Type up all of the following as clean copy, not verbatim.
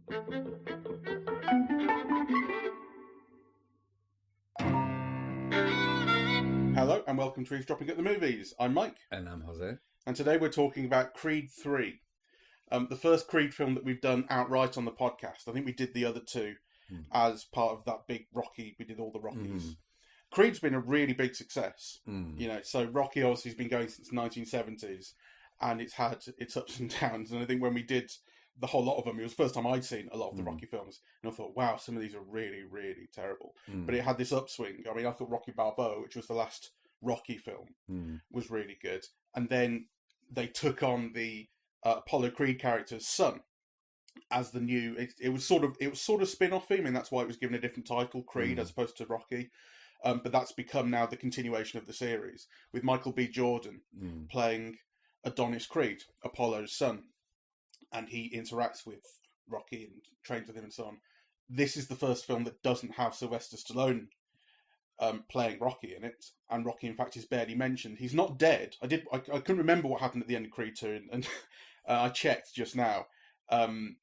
Hello and welcome to Eavesdropping at the Movies. I'm Mike. And I'm Jose. And today we're talking about Creed 3. The first Creed film that we've done outright on the podcast. I think we did the other two as part of that big Rocky. We did all the Rockies. Creed's been a really big success. You know, so Rocky obviously has been going since the 1970s and it's had its ups and downs. And I think when we did the whole lot of them, it was the first time I'd seen a lot of the Rocky films. And I thought, wow, some of these are really, really terrible. But it had this upswing. I mean, I thought Rocky Balboa, which was the last Rocky film, was really good. And then they took on the Apollo Creed character's son as the new. It was sort of spin-offy. I mean, that's why it was given a different title, Creed, as opposed to Rocky. But that's become now the continuation of the series with Michael B. Jordan playing Adonis Creed, Apollo's son, and he interacts with Rocky and trains with him and so on. This is the first film that doesn't have Sylvester Stallone playing Rocky in it, and Rocky, in fact, is barely mentioned. He's not dead. I couldn't remember what happened at the end of Creed 2, and I checked just now.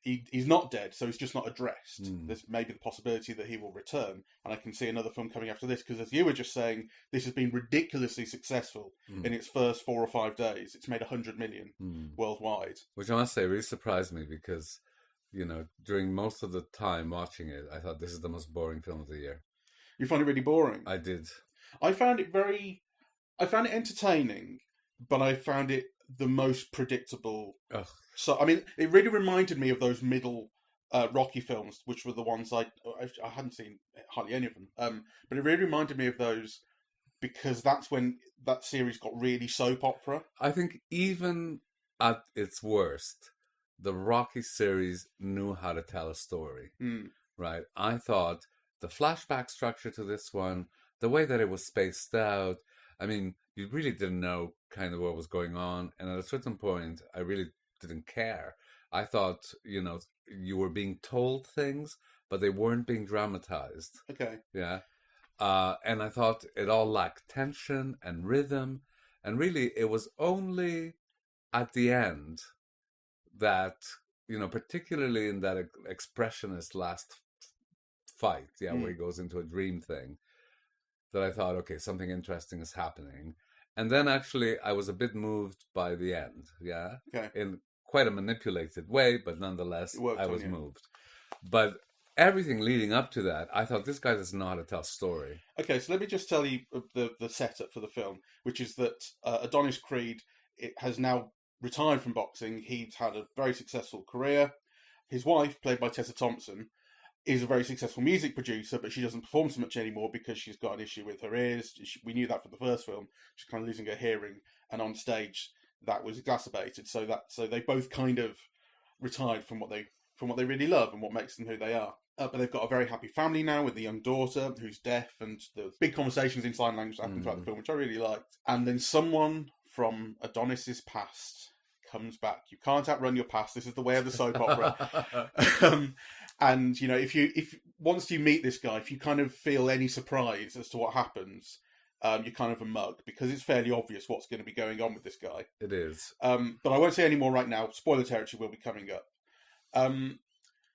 He's not dead, so he's just not addressed. There's maybe the possibility that he will return, and I can see another film coming after this, because as you were just saying, this has been ridiculously successful in its first 4 or 5 days. It's made 100 million worldwide. Which I must say really surprised me because, you know, during most of the time watching it, I thought this is the most boring film of the year. You find it really boring? I did. I found it entertaining, but I found it the most predictable. Ugh. So, I mean, it really reminded me of those middle Rocky films, which were the ones I hadn't seen hardly any of them. But it really reminded me of those because that's when that series got really soap opera. I think even at its worst, the Rocky series knew how to tell a story. Right? I thought the flashback structure to this one, the way that it was spaced out, I mean, you really didn't know kind of what was going on. And at a certain point, I really didn't care. I thought, you know, you were being told things, but they weren't being dramatized. Okay. Yeah. And I thought it all lacked tension and rhythm. And really, it was only at the end that, you know, particularly in that expressionist last fight, where he goes into a dream thing, that I thought, okay, something interesting is happening. And then actually I was a bit moved by the end, Okay. in quite a manipulated way, but nonetheless, I was moved. But everything leading up to that, I thought, this guy doesn't know how to tell a story. Okay, so let me just tell you the setup for the film, which is that Adonis Creed has now retired from boxing. He's had a very successful career. His wife, played by Tessa Thompson, is a very successful music producer, but she doesn't perform so much anymore because she's got an issue with her ears. We knew that from the first film. She's kind of losing her hearing, and on stage that was exacerbated. So they both kind of retired from what they really love and what makes them who they are. But they've got a very happy family now with a young daughter who's deaf, and the big conversations in sign language happen throughout the film, which I really liked. And then someone from Adonis's past comes back. You can't outrun your past. This is the way of the soap opera. And you know, if once you meet this guy, if you kind of feel any surprise as to what happens, you're kind of a mug because it's fairly obvious what's going to be going on with this guy. It is. But I won't say any more right now. Spoiler territory will be coming up.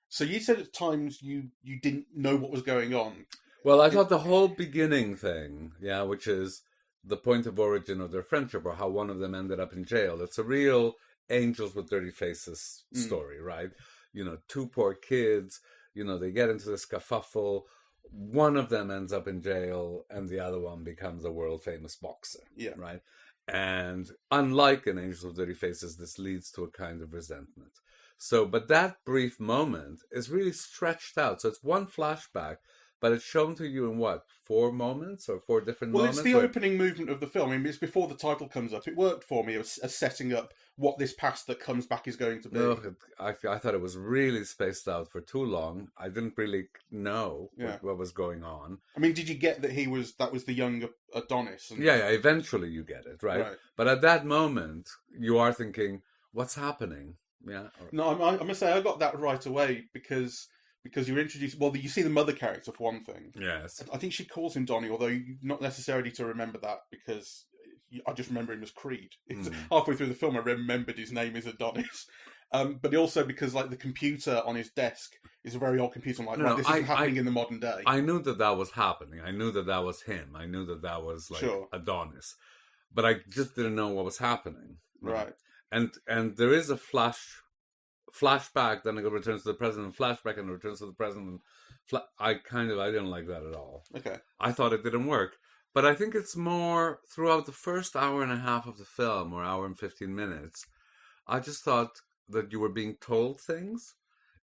So you said at times you didn't know what was going on. Well, I thought the whole beginning thing, which is the point of origin of their friendship, or how one of them ended up in jail. It's a real Angels with Dirty Faces story, right? You know, two poor kids, you know, they get into this kerfuffle. One of them ends up in jail and the other one becomes a world famous boxer. Yeah. Right. And unlike in Angels with Dirty Faces, this leads to a kind of resentment. So, but that brief moment is really stretched out. So it's one flashback, but it's shown to you in what, 4 moments or 4 different moments? Well, it's the opening movement of the film. I mean, it's before the title comes up. It worked for me as setting up what this past that comes back is going to be. No, I thought it was really spaced out for too long. I didn't really know what was going on. I mean, did you get that that was the young Adonis? And... Yeah, eventually you get it, right? But at that moment, you are thinking, what's happening? Yeah. No, I must say I got that right away because you're introduced. Well, you see the mother character for one thing. Yes. I think she calls him Donnie, although not necessarily to remember that because I just remember him as Creed. Halfway through the film, I remembered his name is Adonis. But also because like the computer on his desk is a very old computer. I'm like, No, this isn't happening in the modern day. I knew that was happening. I knew that was him. I knew that was like Adonis, but I just didn't know what was happening. Right. And there is a flashback, then it returns to the present, flashback, and it returns to the present. I didn't like that at all. Okay. I thought it didn't work. But I think it's more throughout the first hour and a half of the film, or hour and 15 minutes, I just thought that you were being told things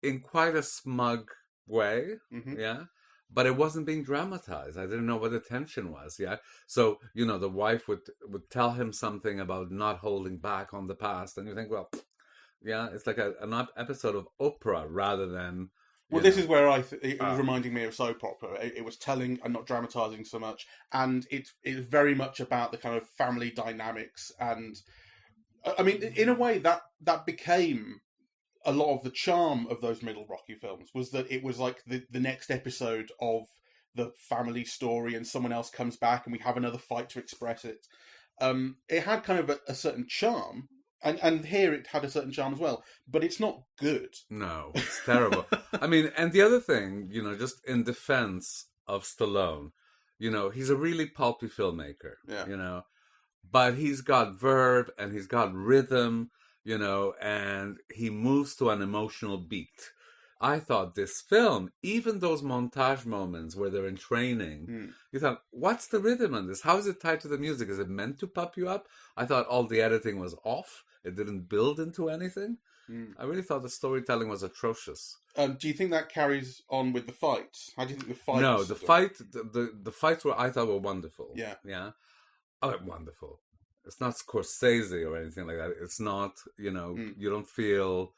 in quite a smug way, yeah? But it wasn't being dramatized. I didn't know what the tension was, yeah? So, the wife would tell him something about not holding back on the past, and you think, well, yeah, it's like an episode of Oprah rather than... Well, this is where it was reminding me of soap opera. It was telling and not dramatising so much, and it's very much about the kind of family dynamics. And I mean, in a way, that became a lot of the charm of those middle Rocky films, was that it was like the next episode of the family story, and someone else comes back, and we have another fight to express it. It had kind of a certain charm. And here it had a certain charm as well, but it's not good. No, it's terrible. I mean, and the other thing, just in defense of Stallone, he's a really pulpy filmmaker, but he's got verve and he's got rhythm, and he moves to an emotional beat. I thought this film, even those montage moments where they're in training, you thought, what's the rhythm on this? How is it tied to the music? Is it meant to pump you up? I thought all the editing was off. It didn't build into anything. I really thought the storytelling was atrocious. Do you think that carries on with the fights? How do you think the fights? No, the fights I thought were wonderful. Yeah. Oh, wonderful. It's not Scorsese or anything like that. It's not, you don't feel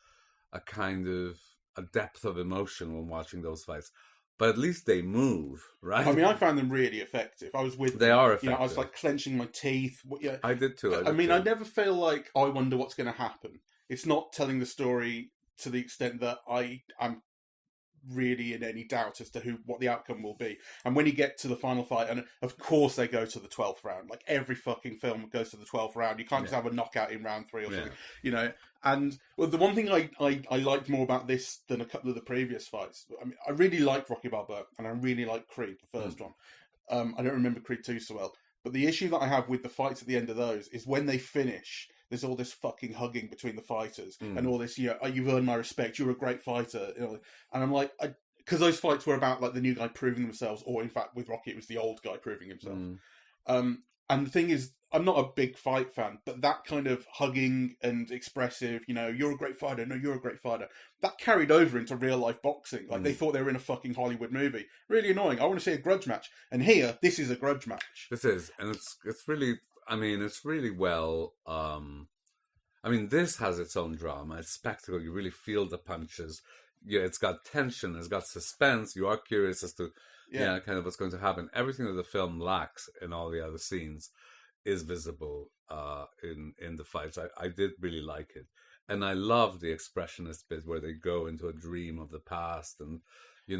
a kind of a depth of emotion when watching those fights. But at least they move, right? I mean, I found them really effective. I was with them. They are effective. I was like clenching my teeth. I did too. I never feel like, I wonder what's going to happen. It's not telling the story to the extent that I'm really in any doubt as to what the outcome will be. And when you get to the final fight, and of course they go to the 12th round. Like every fucking film goes to the 12th round. You can't just have a knockout in round 3 or something, And the one thing I liked more about this than a couple of the previous fights, I mean, I really like Rocky Balboa and I really like Creed, the first one. I don't remember Creed 2 so well. But the issue that I have with the fights at the end of those is when they finish, there's all this fucking hugging between the fighters and all this, you've earned my respect, you're a great fighter. And I'm like, because those fights were about like the new guy proving themselves, or in fact with Rocky it was the old guy proving himself. And the thing is, I'm not a big fight fan, but that kind of hugging and expressive, you're a great fighter, no, you're a great fighter, that carried over into real life boxing. Like they thought they were in a fucking Hollywood movie. Really annoying. I want to see a grudge match. And here, this is a grudge match. This is, and it's really, I mean, it's really well, I mean, this has its own drama, it's spectacle, you really feel the punches. Yeah, it's got tension, it's got suspense, you are curious as to kind of what's going to happen. Everything that the film lacks in all the other scenes is visible in the fights. I did really like it. And I love the expressionist bit where they go into a dream of the past, and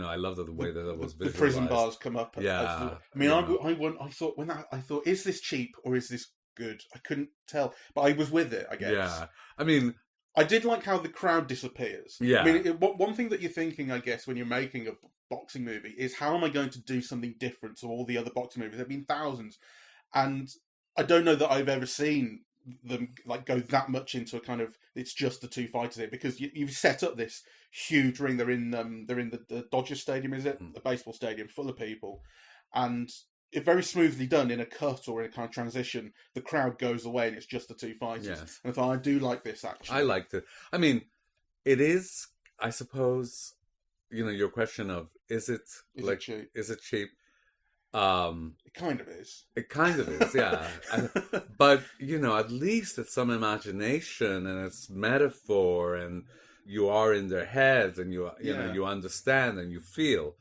I love the way that was visualized. The prison bars come up. Yeah. I mean, I thought, is this cheap or is this good? I couldn't tell, but I was with it, I guess. Yeah. I mean, I did like how the crowd disappears. Yeah. I mean, one thing that you're thinking, I guess, when you're making a boxing movie is, how am I going to do something different to all the other boxing movies? There have been thousands. And I don't know that I've ever seen them like go that much into a kind of, it's just the two fighters here, because you've set up this huge ring. They're in the Dodger Stadium, is it? The baseball stadium full of people. And it very smoothly done in a cut or in a kind of transition. The crowd goes away and it's just the two fighters. Yes. And I thought, I do like this, actually. I liked it. I mean, it is, I suppose, your question of, is it cheap? Is it cheap? It kind of is. It kind of is, yeah. But, at least it's some imagination and it's metaphor, and you are in their heads, and you you understand and you feel,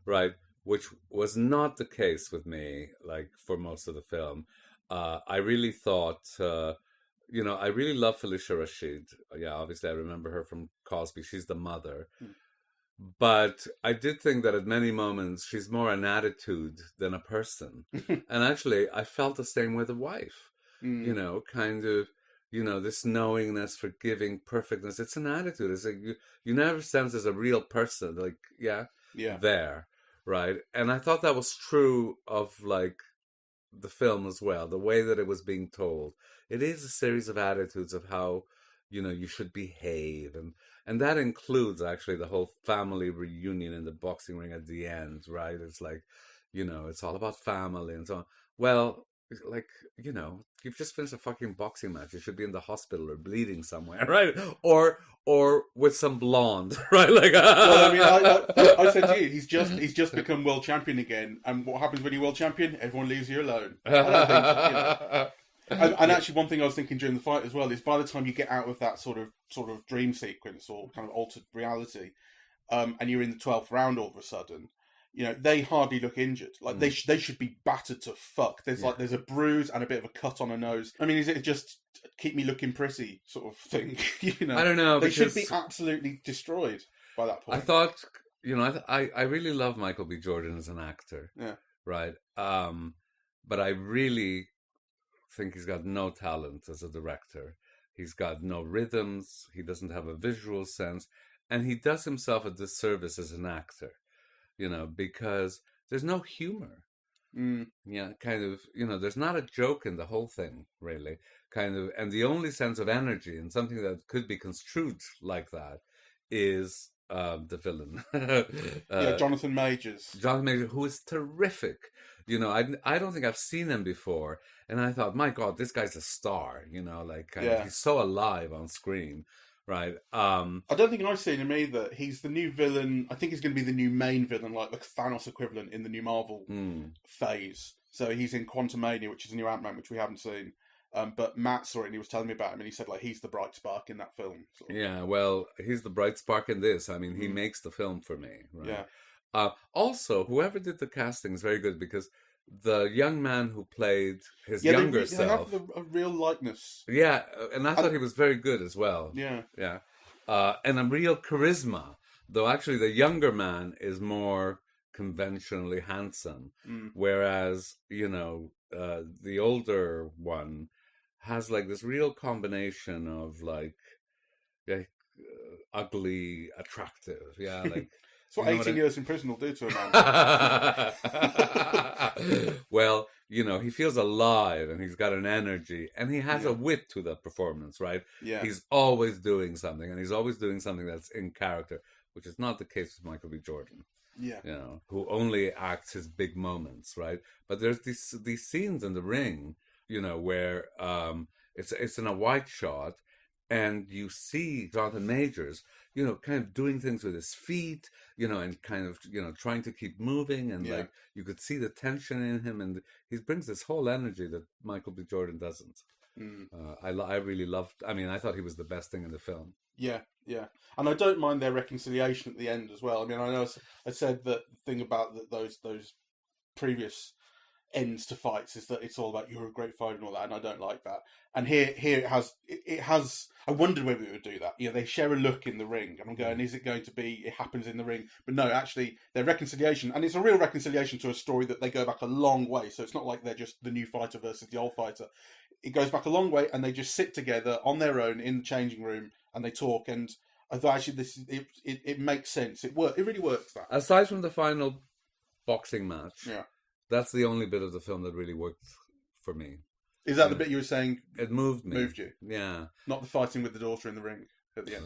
right? Which was not the case with me, like, for most of the film. I really thought, I really love Felicia Rashid. Yeah, obviously I remember her from Cosby. She's the mother. But I did think that at many moments she's more an attitude than a person. And actually, I felt the same with the wife. Kind of, this knowingness, forgiving, perfectness. It's an attitude. It's like you never sense as a real person, like, there, right? And I thought that was true of, like, the film as well, the way that it was being told. It is a series of attitudes of how, you should behave. And that includes, actually, the whole family reunion in the boxing ring at the end, right? It's like, it's all about family and so on. Well, like, you've just finished a fucking boxing match. You should be in the hospital or bleeding somewhere, right? Or with some blonde, right? Like, well, I mean, I said to you, he's just become world champion again. And what happens when you're world champion? Everyone leaves you alone. I don't think, And actually, one thing I was thinking during the fight as well is, by the time you get out of that sort of dream sequence or kind of altered reality, and you're in the 12th round all of a sudden, they hardly look injured. Like, they should be battered to fuck. There's a bruise and a bit of a cut on a nose. I mean, is it just keep me looking pretty sort of thing? I don't know. They should be absolutely destroyed by that point. I thought, I really love Michael B. Jordan as an actor. Yeah. Right. But I really think he's got no talent as a director. He's got no rhythms. He doesn't have a visual sense, and he does himself a disservice as an actor. Because there's no humor. Yeah, kind of, there's not a joke in the whole thing, really. Kind of, and the only sense of energy and something that could be construed like that is the villain. Jonathan Majors. Jonathan Majors, who is terrific. I don't think I've seen him before. And I thought, my God, this guy's a star. He's so alive on screen. Right. I don't think I've seen him either. He's the new villain. I think he's going to be the new main villain, like the Thanos equivalent in the new Marvel phase. So he's in Quantumania, which is a new Ant-Man, which we haven't seen. But Matt saw it and he was telling me about him, and he said, like, he's the bright spark in that film. Sort of. Yeah, well, he's the bright spark in this. I mean, he makes the film for me. Right? Yeah. Also, whoever did the casting is very good, because the young man who played his younger self, they have a real likeness. Yeah, and I thought he was very good as well. Yeah. And a real charisma, though actually the younger man is more conventionally handsome, whereas the older one has like this real combination of like ugly, attractive, like. It's what 18 years in prison will do to a man. Well, he feels alive, and he's got an energy, and he has a wit to the performance, right? Yeah. He's always doing something, and he's always doing something that's in character, which is not the case with Michael B. Jordan. Yeah. Who only acts his big moments, right? But there's these scenes in the ring, where it's in a wide shot, and you see Jonathan Majors, kind of doing things with his feet, and kind of, trying to keep moving. And like, you could see the tension in him. And he brings this whole energy that Michael B. Jordan doesn't. I really loved, I thought he was the best thing in the film. Yeah. And I don't mind their reconciliation at the end as well. I mean, I know I said that the thing about those previous ends to fights is that it's all about you're a great fighter and all that, and I don't like that. And here it has. I wondered whether it would do that. They share a look in the ring, and I'm going, is it going to be? It happens in the ring, but no, actually, their reconciliation, and it's a real reconciliation to a story that they go back a long way. So it's not like they're just the new fighter versus the old fighter. It goes back a long way, and they just sit together on their own in the changing room and they talk. And I thought actually it makes sense. It really works. That aside from the final boxing match, yeah. That's the only bit of the film that really worked for me. Is that the bit you were saying? It moved me. Moved you? Yeah. Not the fighting with the daughter in the ring at the end.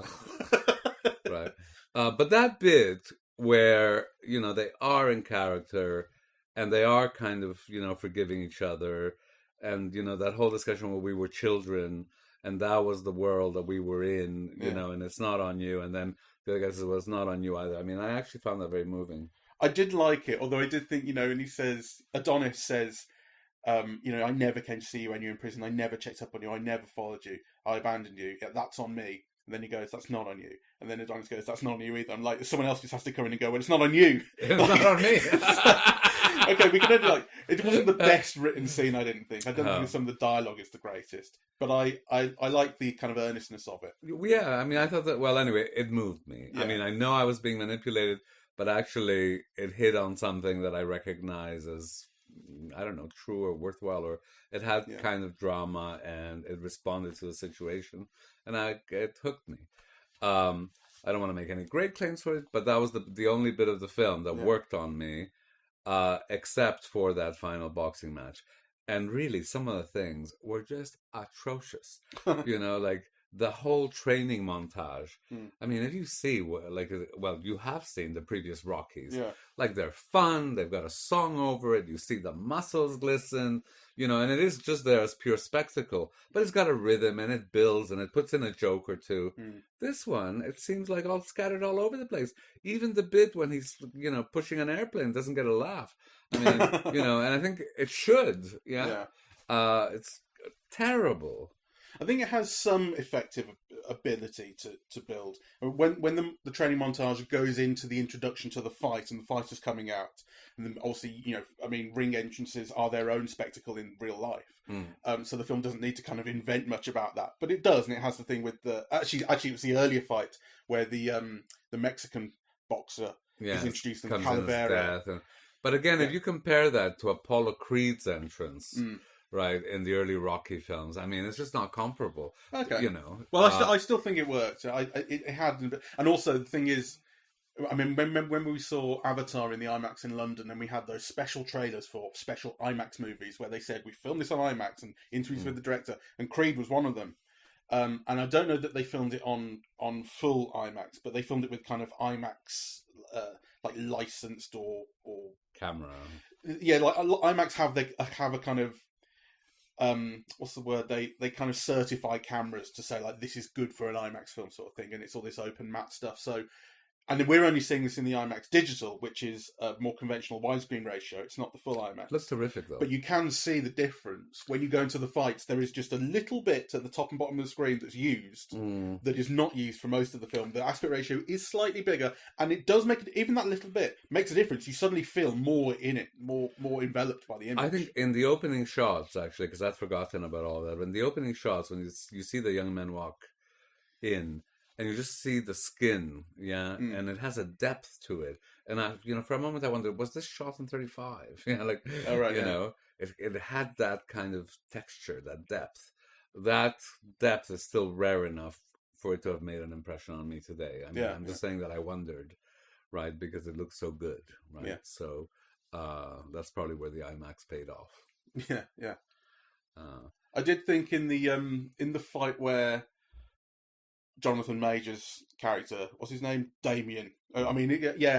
Right. But that bit where, they are in character and they are kind of, forgiving each other. And, that whole discussion where we were children and that was the world that we were in, and it's not on you. And then the other guy says, well, it's not on you either. I actually found that very moving. I did like it, although I did think, and he says, Adonis says, I never came to see you when you were in prison. I never checked up on you. I never followed you. I abandoned you. Yeah, that's on me. And then he goes, that's not on you. And then Adonis goes, that's not on you either. I'm like, someone else just has to come in and go, well, it's not on you. It's not on me. Okay, we can only it wasn't the best written scene, I didn't think. I don't think some of the dialogue is the greatest. But I like the kind of earnestness of it. Yeah, I thought that, well, anyway, it moved me. Yeah. I know I was being manipulated, but actually it hit on something that I recognize as, I don't know, true or worthwhile, or it had kind of drama and it responded to the situation, and it hooked me. I don't want to make any great claims for it, but that was the only bit of the film that worked on me, except for that final boxing match. And really, some of the things were just atrocious. Like the whole training montage. I mean, if you see, you have seen the previous Rockies. Yeah. Like, they're fun. They've got a song over it. You see the muscles glisten, and it is just there as pure spectacle. But it's got a rhythm, and it builds, and it puts in a joke or two. This one, it seems like all scattered all over the place. Even the bit when he's, pushing an airplane doesn't get a laugh. I mean, and I think it should. Yeah. It's terrible. I think it has some effective ability to build. When the training montage goes into the introduction to the fight and the fight is coming out, and then obviously, ring entrances are their own spectacle in real life. So the film doesn't need to kind of invent much about that, but it does, and it has the thing with the actually it was the earlier fight where the Mexican boxer is introduced in Calavera. But again, if you compare that to Apollo Creed's entrance. Right, in the early Rocky films. I mean, it's just not comparable. Okay. Well, I still think it worked. It had... And also, the thing is, I mean, when we saw Avatar in the IMAX in London, and we had those special trailers for special IMAX movies where they said, we filmed this on IMAX, and interviews with the director, and Creed was one of them. And I don't know that they filmed it on full IMAX, but they filmed it with kind of IMAX, like licensed or... camera. Yeah, like IMAX have a kind of... what's the word? They kind of certify cameras to say like this is good for an IMAX film sort of thing, and it's all this open matte stuff. So, and we're only seeing this in the IMAX digital, which is a more conventional widescreen ratio. It's not the full IMAX. Looks terrific though. But you can see the difference when you go into the fights. There is just a little bit at the top and bottom of the screen that's used that is not used for most of the film. The aspect ratio is slightly bigger, and it does make it, even that little bit makes a difference. You suddenly feel more in it, more enveloped by the image. I think in the opening shots, actually, because I'd forgotten about all that. In the opening shots, when you see the young men walk in, and you just see the skin, and it has a depth to it. And I, for a moment I wondered, was this shot in 35? It had that kind of texture, that depth. That depth is still rare enough for it to have made an impression on me today. I mean, I'm just saying that I wondered, right, because it looks so good, right? Yeah. So that's probably where the IMAX paid off. Yeah. I did think in the fight where Jonathan Majors' character, what's his name? Damian. I mean,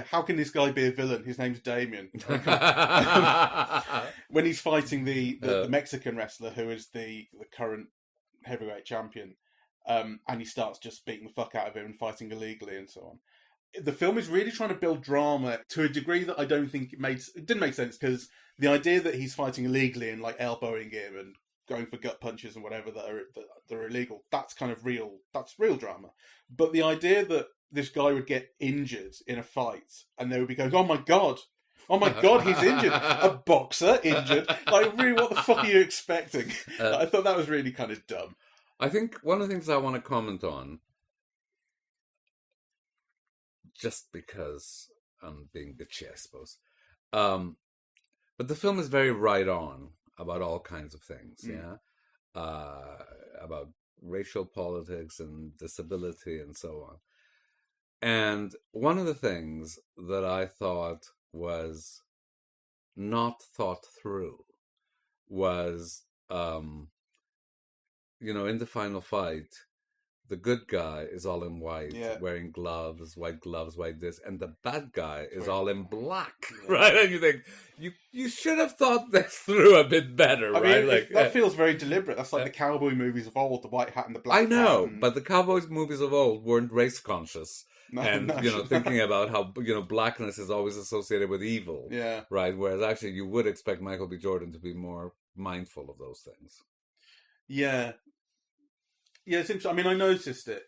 how can this guy be a villain? His name's Damian. When he's fighting the Mexican wrestler, who is the current heavyweight champion, and he starts just beating the fuck out of him and fighting illegally and so on. The film is really trying to build drama to a degree that I don't think it didn't make sense, because the idea that he's fighting illegally and like elbowing him and going for gut punches and whatever that are illegal, that's kind of real. That's real drama. But the idea that this guy would get injured in a fight and they would be going, oh my god, he's injured. A boxer injured. Like, really, what the fuck are you expecting? I thought that was really kind of dumb. I think one of the things I want to comment on, just because I'm being bitchy, I suppose, but the film is very right on about all kinds of things, about racial politics and disability and so on. And one of the things that I thought was not thought through was, in the final fight, the good guy is all in white, wearing gloves, white this, and the bad guy is all in black, right? And you think, you should have thought this through a bit better, right? Mean, that feels very deliberate. That's like the cowboy movies of old, the white hat and the black hat. I know, but the cowboys movies of old weren't race conscious. Thinking about how, blackness is always associated with evil, right? Whereas actually you would expect Michael B. Jordan to be more mindful of those things. Yeah, it's interesting. I mean, I noticed it,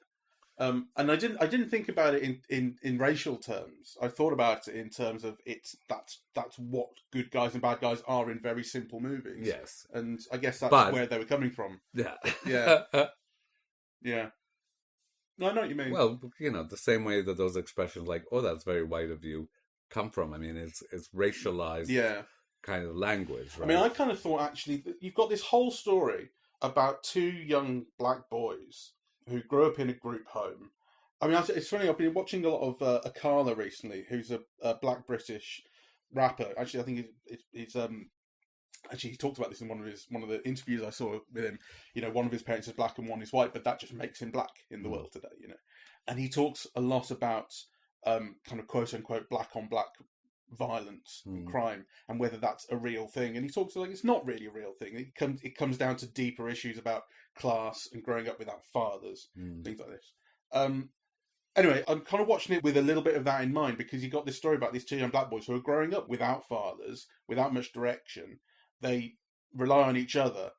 and I didn't think about it in racial terms. I thought about it in terms of that's what good guys and bad guys are in very simple movies. Yes, and I guess that's where they were coming from. Yeah. No, I know what you mean. Well, the same way that those expressions like, oh, that's very white of you, come from. I mean, it's racialized kind of language, right? I mean, I kind of thought actually that you've got this whole story about two young black boys who grew up in a group home. I mean, it's funny. I've been watching a lot of Akala recently, who's a black British rapper. Actually, I think he's actually he talked about this in one of the interviews I saw with him. You know, one of his parents is black and one is white, but that just makes him black in the world today. You know, and he talks a lot about kind of quote unquote black on black violence and crime, and whether that's a real thing. And he talks like it's not really a real thing. It comes down to deeper issues about class and growing up without fathers, things like this. Anyway, I'm kind of watching it with a little bit of that in mind, because you got this story about these two young black boys who are growing up without fathers, without much direction. They rely on each other.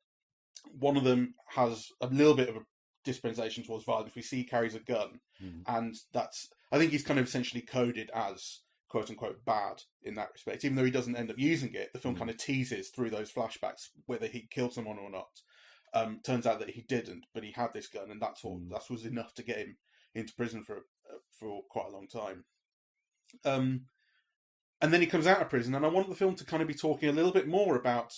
One of them has a little bit of a dispensation towards violence. We see he carries a gun, and I think he's kind of essentially coded as quote unquote bad in that respect, even though he doesn't end up using it. The film kind of teases through those flashbacks whether he killed someone or not. Turns out that he didn't, but he had this gun, and that was enough to get him into prison for quite a long time. And then he comes out of prison, and I want the film to kind of be talking a little bit more about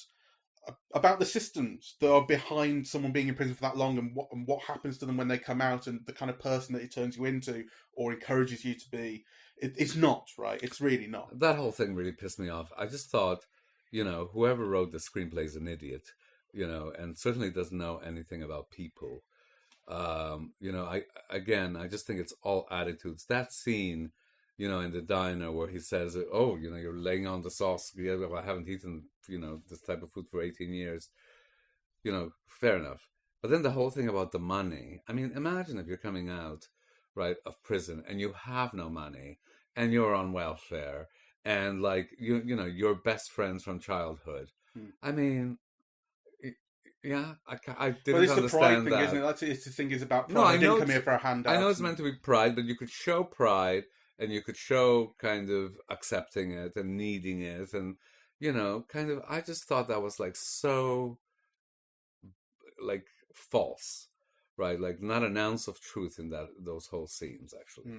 the systems that are behind someone being in prison for that long, and what happens to them when they come out, and the kind of person that it turns you into or encourages you to be. It's not, right? It's really not. That whole thing really pissed me off. I just thought, whoever wrote the screenplay is an idiot, and certainly doesn't know anything about people. I just think it's all attitudes. That scene, in the diner where he says, "Oh, you're laying on the sauce. Yeah, well, I haven't eaten, this type of food for 18 years." Fair enough. But then the whole thing about the money. I mean, imagine if you're coming out, right, of prison and you have no money and you're on welfare and you're best friends from childhood. I mean, yeah, I didn't understand the pride thing, that. Isn't it? It's the thing is about pride. No, I didn't come here for a handout. I know it's meant to be pride, but you could show pride and you could show kind of accepting it and needing it, and kind of. I just thought that was so false, right? Like not an ounce of truth in those whole scenes, actually.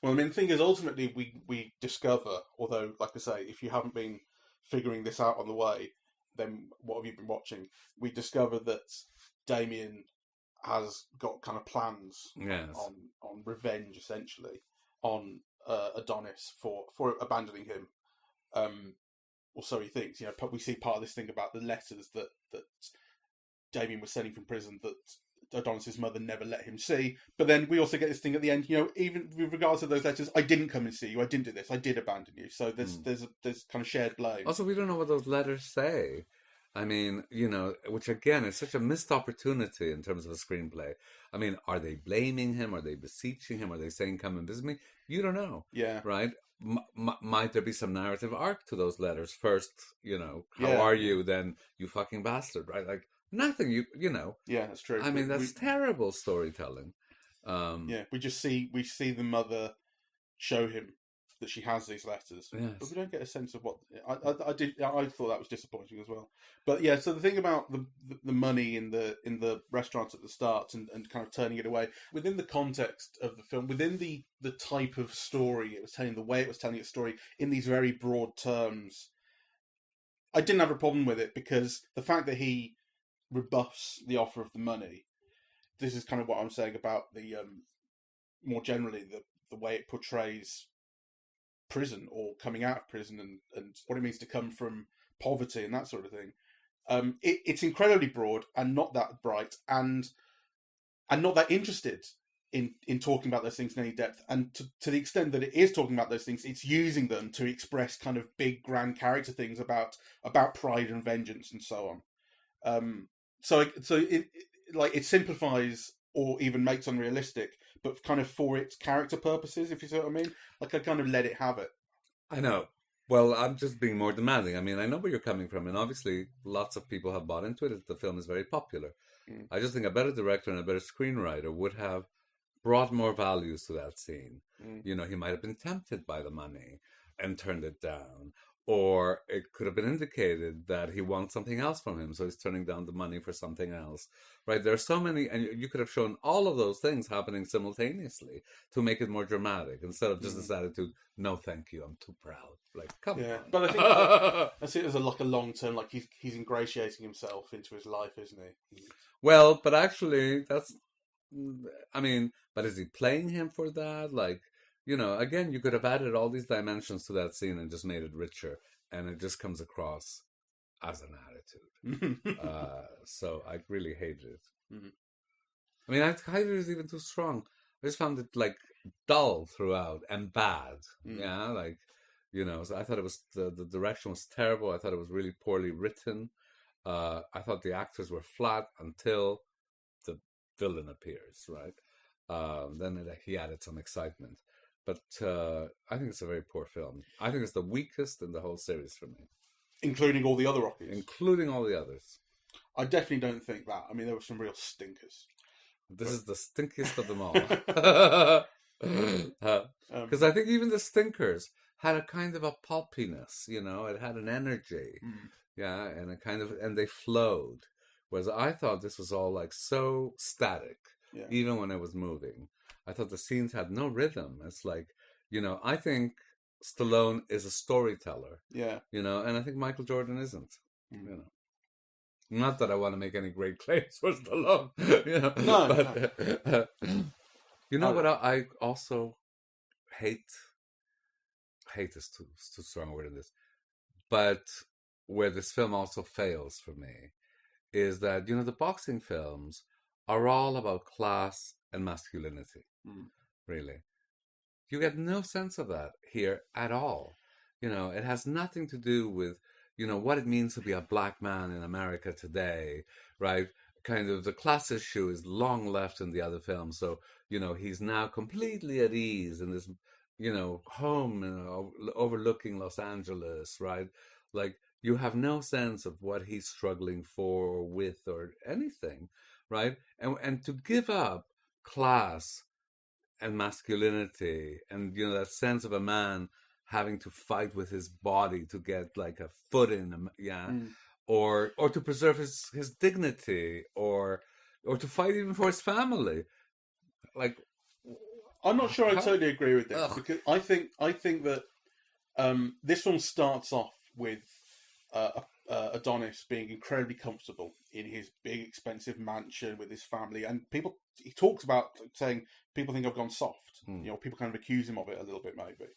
Well, I mean, the thing is, ultimately, we discover, although, like I say, if you haven't been figuring this out on the way, then what have you been watching? We discover that Damian has got kind of plans on revenge, essentially, on Adonis for abandoning him. Or so he thinks. We see part of this thing about the letters that Damian was sending from prison that Adonis's mother never let him see. But then we also get this thing at the end, even with regards to those letters, I didn't come and see you, I didn't do this, I did abandon you. So there's kind of shared blame. Also, we don't know what those letters say. I mean, which again is such a missed opportunity in terms of a screenplay. I mean, are they blaming him? Are they beseeching him? Are they saying, come and visit me? You don't know. Yeah. Right? Might there be some narrative arc to those letters? First, how are you? Then, you fucking bastard, right? Like, nothing, Yeah, that's true. I mean, that's terrible storytelling. We see the mother show him that she has these letters, but we don't get a sense of what. I thought that was disappointing as well. But yeah, so the thing about the money in the restaurant at the start and kind of turning it away within the context of the film, within the type of story it was telling, the way it was telling its story in these very broad terms, I didn't have a problem with it, because the fact that he rebuffs the offer of the money. This is kind of what I'm saying about the more generally the way it portrays prison or coming out of prison and what it means to come from poverty and that sort of thing. It's incredibly broad and not that bright and not that interested in talking about those things in any depth. And to the extent that it is talking about those things, it's using them to express kind of big grand character things about pride and vengeance and so on. So it simplifies or even makes unrealistic, but kind of for its character purposes, if you see what I mean. Like, I kind of let it have it. I know. Well, I'm just being more demanding. I mean, I know where you're coming from, and obviously lots of people have bought into it. The film is very popular. I just think a better director and a better screenwriter would have brought more values to that scene. He might have been tempted by the money, and turned it down. Or it could have been indicated that he wants something else from him, so he's turning down the money for something else, right? There are so many, and you could have shown all of those things happening simultaneously to make it more dramatic, instead of just this attitude, no thank you, I'm too proud. Like, come on. But I think I see it as a long term, like he's ingratiating himself into his life, isn't he? Well, but actually, but is he playing him for that? Like, again, you could have added all these dimensions to that scene and just made it richer, and it just comes across as an attitude. So I really hated it. Mm-hmm. I mean, I hated it even too strong. I just found it like dull throughout and bad. Yeah, like, so I thought it was the direction was terrible. I thought it was really poorly written. I thought the actors were flat until the villain appears, right? Then he added some excitement. But I think it's a very poor film. I think it's the weakest in the whole series for me. Including all the other Rockies? Including all the others. I definitely don't think that. I mean, there were some real stinkers. This is the stinkiest of them all. Because I think even the stinkers had a kind of a pulpiness, it had an energy. Yeah, and they flowed. Whereas I thought this was all like so static, even when it was moving. I thought the scenes had no rhythm. It's like, I think Stallone is a storyteller. Yeah. And I think Michael Jordan isn't. Not that I want to make any great claims for Stallone. No. But, no. What I also hate is too strong a word in this. But where this film also fails for me is that, the boxing films are all about class and masculinity. Really. You get no sense of that here at all. It has nothing to do with, what it means to be a black man in America today, right? Kind of the class issue is long left in the other films. So, he's now completely at ease in this, home overlooking Los Angeles, right? Like, you have no sense of what he's struggling for or with or anything, right? And to give up class and masculinity and that sense of a man having to fight with his body to get like a foot in him, or to preserve his dignity, or to fight even for his family. Like, I'm not sure I totally agree with this, because I think that this film starts off with Adonis being incredibly comfortable in his big, expensive mansion with his family, and he talks about saying people think I've gone soft. People kind of accuse him of it a little bit, maybe,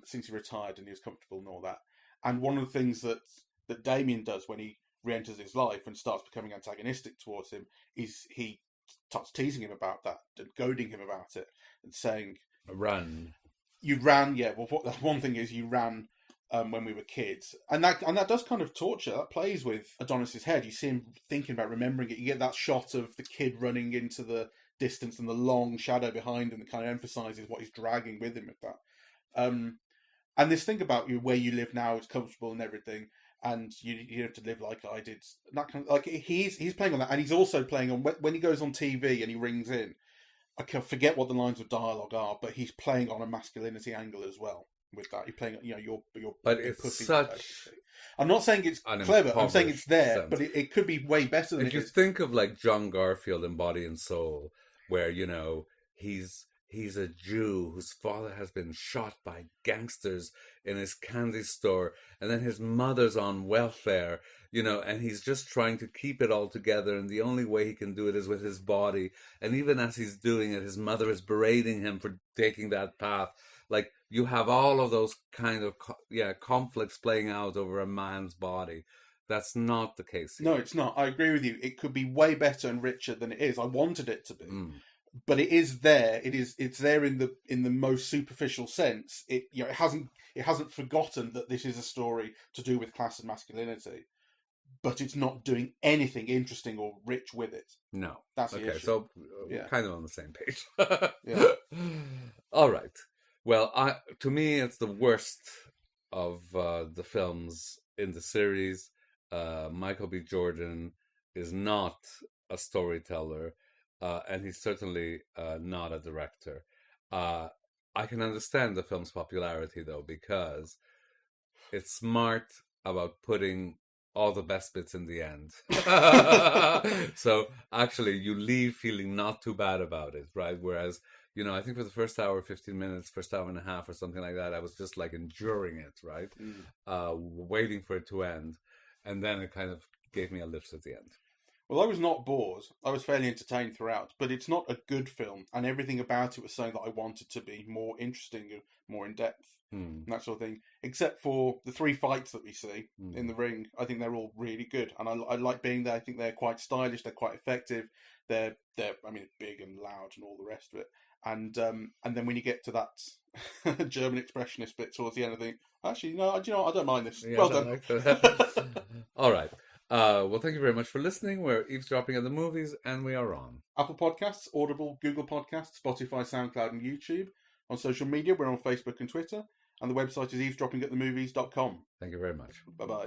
since he retired and he was comfortable and all that. And one of the things that Damian does when he re-enters his life and starts becoming antagonistic towards him is he starts teasing him about that and goading him about it and saying, you ran, yeah. Well, one thing is you ran when we were kids, and that does kind of torture. That plays with Adonis's head. You see him thinking about remembering it. You get that shot of the kid running into the distance and the long shadow behind him that kind of emphasizes what he's dragging with him with that. And this thing about where you live now is comfortable and everything, and you have to live like I did. That kind of, like he's playing on that, and he's also playing on when he goes on TV and he rings in. I can forget what the lines of dialogue are, but he's playing on a masculinity angle as well. With that, you're playing, your but it's pussy such. I'm not saying it's clever. I'm saying it's there, sense. But it could be way better than if you think of like John Garfield in Body and Soul, where he's a Jew whose father has been shot by gangsters in his candy store, and then his mother's on welfare, and he's just trying to keep it all together, and the only way he can do it is with his body. And even as he's doing it, his mother is berating him for taking that path. Like, you have all of those kind of conflicts playing out over a man's body. That's not the case here. No, it's not. I agree with you. It could be way better and richer than it is. I wanted it to be. But it is there. It's there in the most superficial sense. It hasn't forgotten that this is a story to do with class and masculinity, but it's not doing anything interesting or rich with it. No, that's the issue. So we're kind of on the same page. All right. Well, to me, it's the worst of the films in the series. Michael B. Jordan is not a storyteller, and he's certainly not a director. I can understand the film's popularity, though, because it's smart about putting all the best bits in the end. So actually, you leave feeling not too bad about it, right? Whereas, I think for the first hour, 15 minutes, first hour and a half or something like that, I was just like enduring it, right? Waiting for it to end. And then it kind of gave me a lift at the end. Well, I was not bored. I was fairly entertained throughout, but it's not a good film, and everything about it was saying that I wanted to be more interesting, more in depth, and that sort of thing. Except for the 3 fights that we see in the ring, I think they're all really good, and I like being there. I think they're quite stylish, they're quite effective, they're big and loud and all the rest of it. And then when you get to that German expressionist bit towards the end, I think, actually, no, I don't mind this. Yeah, well done. All right. Well, thank you very much for listening. We're Eavesdropping at the Movies, and we are on Apple Podcasts, Audible, Google Podcasts, Spotify, SoundCloud, and YouTube. On social media, we're on Facebook and Twitter, and the website is eavesdroppingatthemovies.com. Thank you very much. Bye-bye.